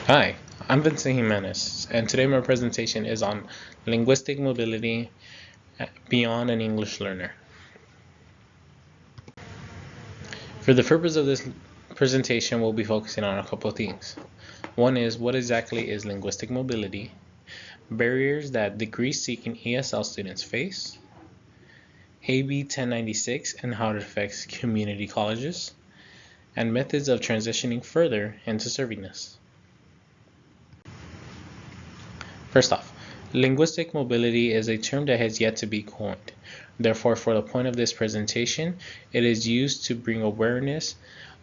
Hi, I'm Vincent Jimenez, and today my presentation is on linguistic mobility beyond an English learner. For the purpose of this presentation, we'll be focusing on a couple of things. One is, what exactly is linguistic mobility? Barriers that degree-seeking ESL students face. AB 1096 and how it affects community colleges. And methods of transitioning further into serving this. First off, linguistic mobility is a term that has yet to be coined. Therefore, for the point of this presentation, it is used to bring awareness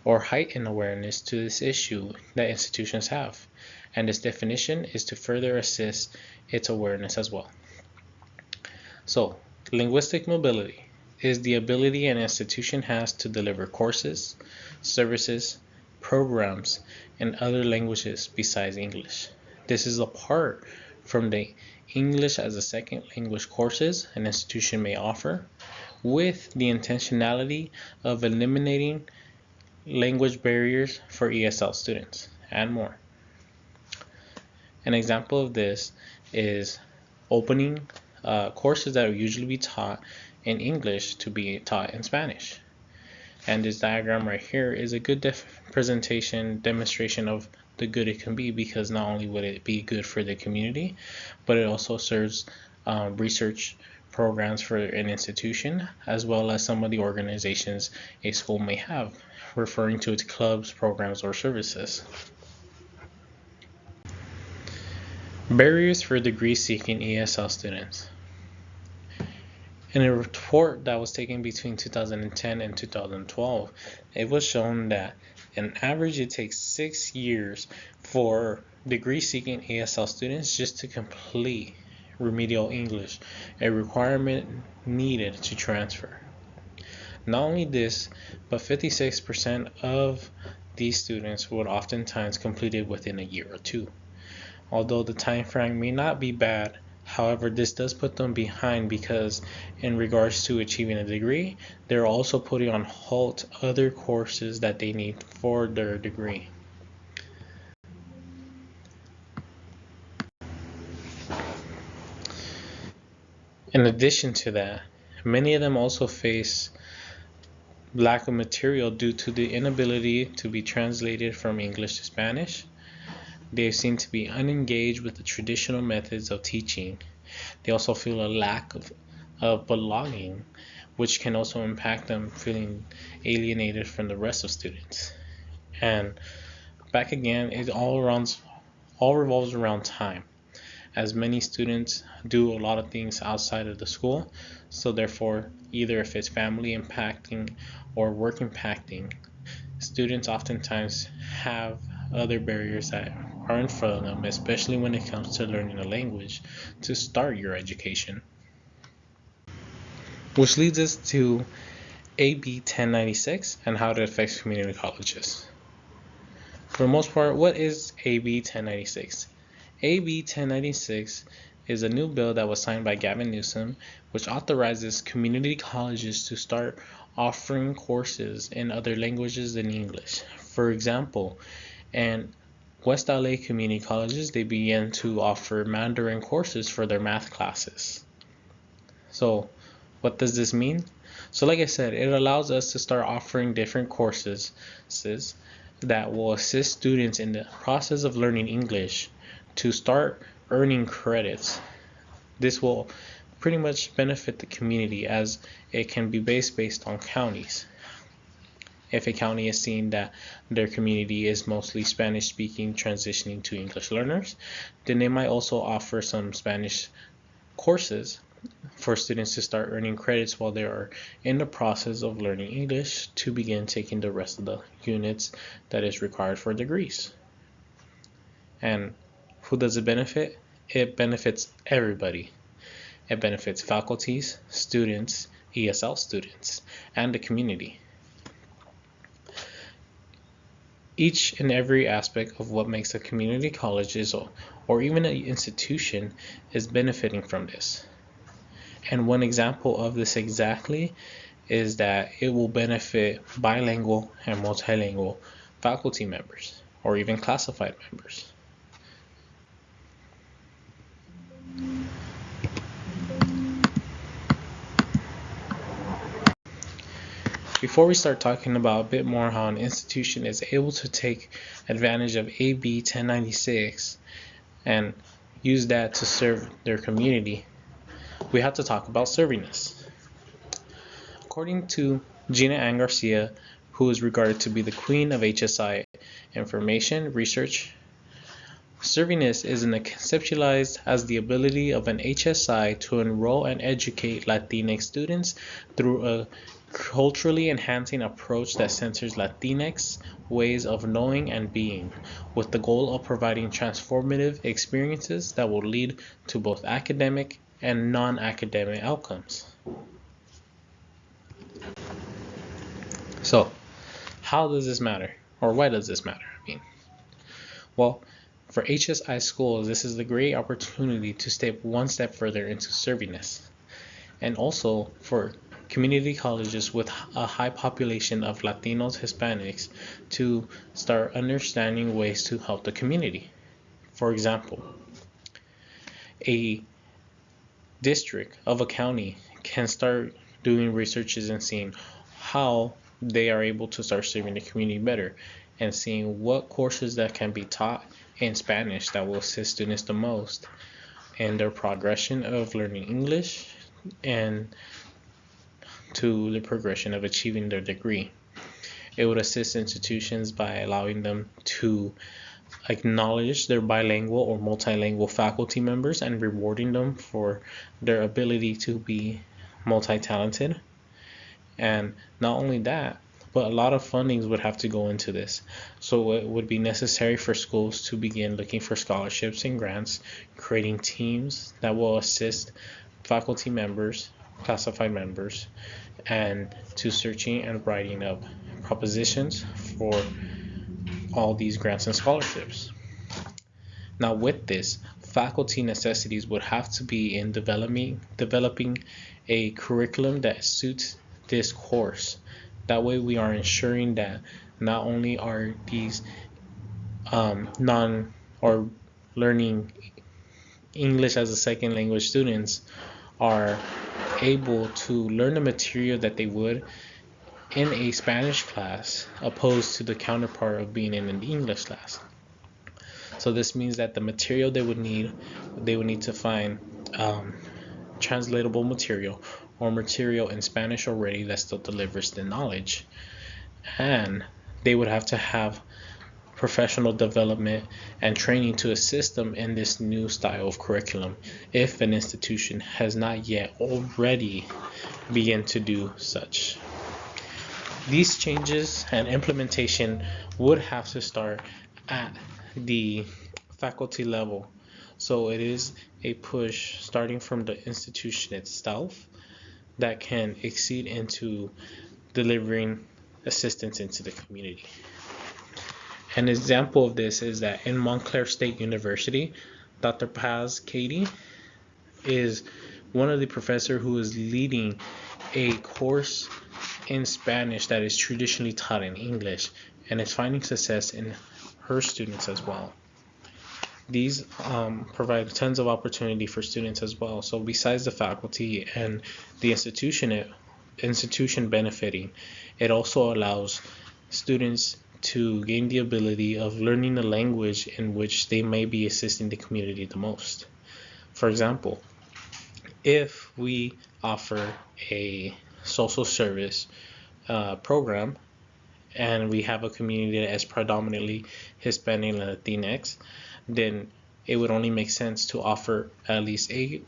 or heighten awareness to this issue that institutions have, and its definition is to further assist its awareness as well. So, linguistic mobility is the ability an institution has to deliver courses, services, programs, and other languages besides English. This is apart from the English as a second language courses an institution may offer, with the intentionality of eliminating language barriers for ESL students, and more. An example of this is opening courses that will usually be taught in English to be taught in Spanish. And this diagram right here is a good demonstration of the good it can be, because not only would it be good for the community, but it also serves research programs for an institution, as well as some of the organizations a school may have, referring to its clubs, programs, or services. Barriers for degree-seeking ESL students. In a report that was taken between 2010 and 2012, it was shown that on average it takes 6 years for degree-seeking ESL students just to complete remedial English, a requirement needed to transfer. Not only this, but 56% of these students would oftentimes complete it within a year or two. Although the time frame may not be bad, however, this does put them behind, because in regards to achieving a degree, they're also putting on hold other courses that they need for their degree. In addition to that, many of them also face lack of material due to the inability to be translated from English to Spanish. They seem to be unengaged with the traditional methods of teaching. They also feel a lack of belonging, which can also impact them feeling alienated from the rest of students. And back again, it all revolves around time, as many students do a lot of things outside of the school. So therefore, either if it's family impacting or work impacting, students oftentimes have other barriers that are in front of them, especially when it comes to learning a language to start your education. Which leads us to AB 1096 and how it affects community colleges. For the most part, what is AB 1096? AB 1096 is a new bill that was signed by Gavin Newsom, which authorizes community colleges to start offering courses in other languages than English. For example, in West LA community colleges, they began to offer Mandarin courses for their math classes. So what does this mean? So like I said, it allows us to start offering different courses that will assist students in the process of learning English to start earning credits. This will pretty much benefit the community, as it can be based on counties. If a county is seeing that their community is mostly Spanish speaking transitioning to English learners, then they might also offer some Spanish courses for students to start earning credits while they are in the process of learning English, to begin taking the rest of the units that is required for degrees. And who does it benefit? It benefits everybody. It benefits faculties, students, ESL students, and the community. Each and every aspect of what makes a community college or even an institution is benefiting from this. And one example of this exactly is that it will benefit bilingual and multilingual faculty members, or even classified members. before we start talking about a bit more how an institution is able to take advantage of AB 1096 and use that to serve their community, we have to talk about servingness. According to Gina Ann Garcia, who is regarded to be the queen of HSI information research, servingness is conceptualized as the ability of an HSI to enroll and educate Latinx students through a culturally enhancing approach that centers Latinx ways of knowing and being, with the goal of providing transformative experiences that will lead to both academic and non-academic outcomes. So, how does this matter? Or why does this matter? Well, for HSI schools, this is a great opportunity to step one step further into servingness. And also for community colleges with a high population of Latinos, Hispanics, to start understanding ways to help the community. For example, a district of a county can start doing researches and seeing how they are able to start serving the community better, and seeing what courses that can be taught in Spanish that will assist students the most in their progression of learning English and to the progression of achieving their degree. It would assist institutions by allowing them to acknowledge their bilingual or multilingual faculty members and rewarding them for their ability to be multi-talented. And not only that, but a lot of fundings would have to go into this. So it would be necessary for schools to begin looking for scholarships and grants, creating teams that will assist faculty members, classified members, and to searching and writing up propositions for all these grants and scholarships. Now with this, faculty necessities would have to be in developing a curriculum that suits this course. That way we are ensuring that not only are these learning English as a second language students are able to learn the material that they would in a Spanish class opposed to the counterpart of being in an English class. So this means that the material they would need to find translatable material or material in Spanish already that still delivers the knowledge, and they would have to have professional development and training to assist them in this new style of curriculum if an institution has not yet already begun to do such. These changes and implementation would have to start at the faculty level, so it is a push starting from the institution itself that can exceed into delivering assistance into the community. An example of this is that in Montclair State University, Dr. Paz Katie is one of the professors who is leading a course in Spanish that is traditionally taught in English, and is finding success in her students as well. These provide tons of opportunity for students as well. So besides the faculty and the institution benefiting, it also allows students to gain the ability of learning the language in which they may be assisting the community the most. For example, if we offer a social service program and we have a community that is predominantly Hispanic and Latinx, then it would only make sense to offer at least a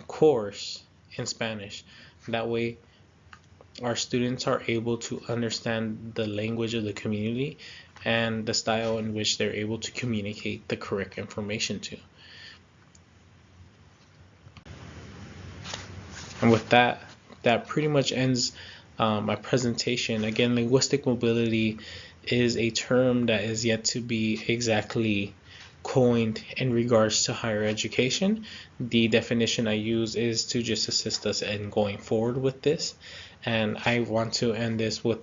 course in Spanish. That way our students are able to understand the language of the community and the style in which they're able to communicate the correct information to. And with that pretty much ends my presentation. Again, linguistic mobility is a term that is yet to be exactly coined in regards to higher education. The definition I use is to just assist us in going forward with this. And I want to end this with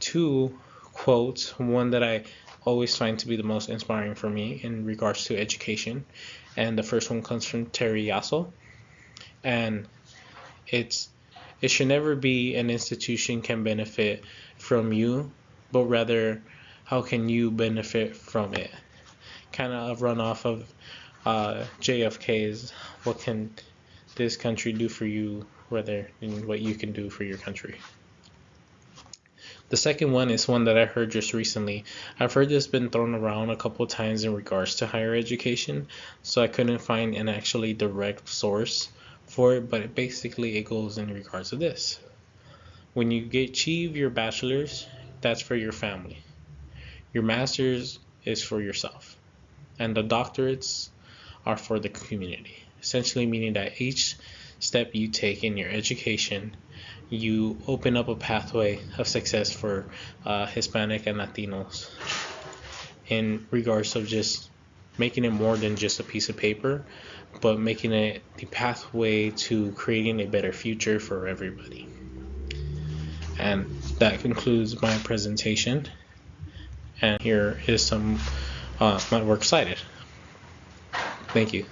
two quotes, one that I always find to be the most inspiring for me in regards to education. And the first one comes from Terry Yasso. And it's It should never be an institution can benefit from you, but rather how can you benefit from it. Kind of run off of JFK's what can this country do for you rather than what you can do for your country. The second one is one that I heard just recently. I've heard this been thrown around a couple times in regards to higher education, so I couldn't find an actually direct source for it, but it goes in regards to this. When you achieve your bachelor's, that's for your family. Your master's is for yourself. And the doctorates are for the community. Essentially meaning that each step you take in your education, you open up a pathway of success for Hispanic and Latinos in regards of just making it more than just a piece of paper, but making it the pathway to creating a better future for everybody. And that concludes my presentation. And here is some my works cited. Thank you.